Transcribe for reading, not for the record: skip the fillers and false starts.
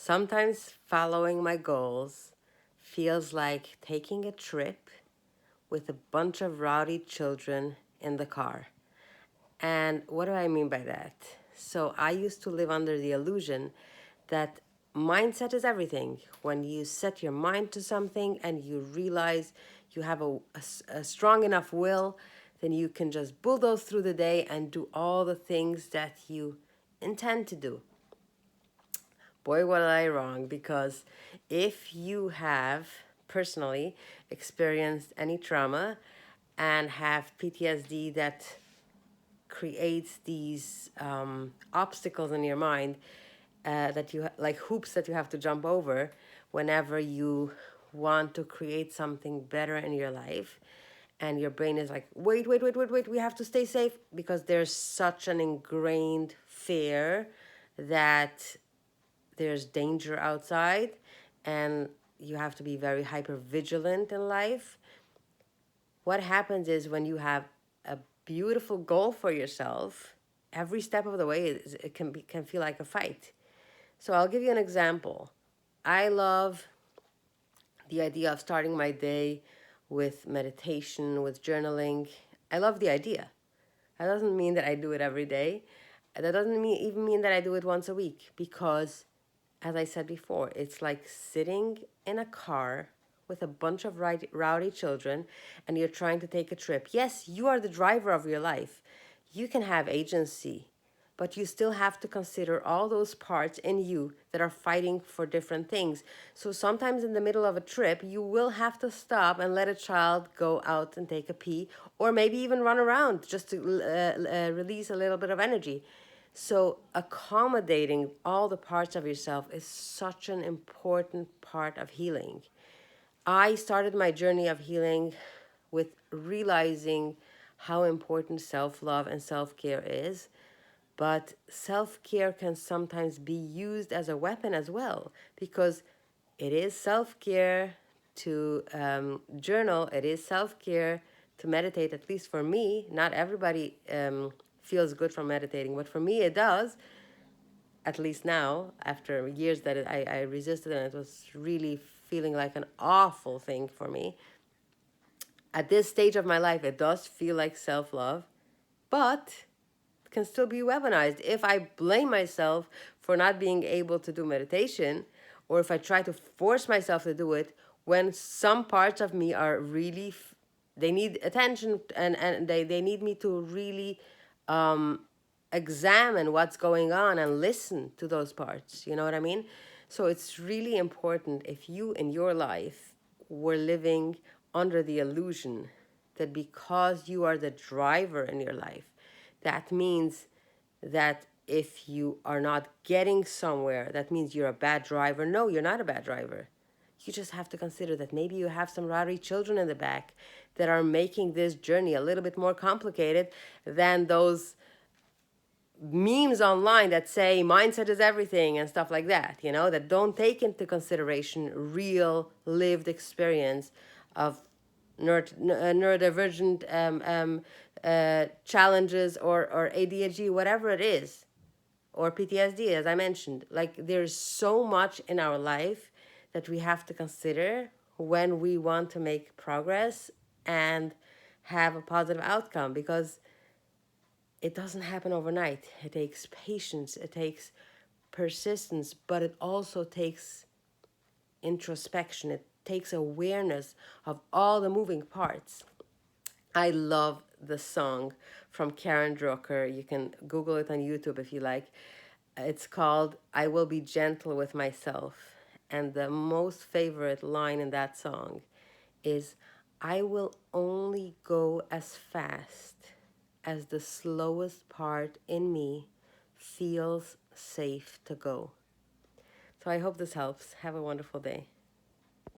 Sometimes following my goals feels like taking a trip with a bunch of rowdy children in the car. And what do I mean by that? So I used to live under the illusion that mindset is everything. When you set your mind to something and you realize you have a strong enough will, then you can just bulldoze through the day and do all the things that you intend to do. Boy, was I wrong, because if you have personally experienced any trauma and have PTSD that creates these obstacles in your mind, that you like hoops that you have to jump over whenever you want to create something better in your life, and your brain is like, wait, we have to stay safe, because there's such an ingrained fear that there's danger outside, and you have to be very hyper vigilant in life. What happens is, when you have a beautiful goal for yourself, every step of the way it can feel like a fight. So I'll give you an example. I love the idea of starting my day with meditation, with journaling. I love the idea. That doesn't mean that I do it every day. That doesn't even mean that I do it once a week, because, as I said before, it's like sitting in a car with a bunch of rowdy children and you're trying to take a trip. Yes, you are the driver of your life. You can have agency, but you still have to consider all those parts in you that are fighting for different things. So sometimes in the middle of a trip, you will have to stop and let a child go out and take a pee, or maybe even run around just to release a little bit of energy. So accommodating all the parts of yourself is such an important part of healing. I started my journey of healing with realizing how important self-love and self-care is. But self-care can sometimes be used as a weapon as well, because it is self-care to journal, it is self-care to meditate, at least for me. Not everybody feels good from meditating, but for me it does, at least now, after years that I resisted, and it was really feeling like an awful thing for me. At this stage of my life, it does feel like self-love, but can still be weaponized. If I blame myself for not being able to do meditation, or if I try to force myself to do it, when some parts of me are really, they need attention, and they need me to really examine what's going on and listen to those parts. You know what I mean? So it's really important, if you in your life were living under the illusion that because you are the driver in your life, that means that if you are not getting somewhere, that means you're a bad driver. No, you're not a bad driver. You just have to consider that maybe you have some rowdy children in the back that are making this journey a little bit more complicated than those memes online that say mindset is everything and stuff like that, that don't take into consideration real lived experience of neurodivergent challenges, or ADHD, whatever it is, or PTSD, as I mentioned. Like, there's so much in our life that we have to consider when we want to make progress and have a positive outcome, because it doesn't happen overnight. It takes patience, it takes persistence, but it also takes introspection. It takes awareness of all the moving parts. I love the song from Karen Drucker. You can Google it on YouTube if you like. It's called I Will Be Gentle with Myself. And the most favorite line in that song is, I will only go as fast as the slowest part in me feels safe to go. So I hope this helps. Have a wonderful day.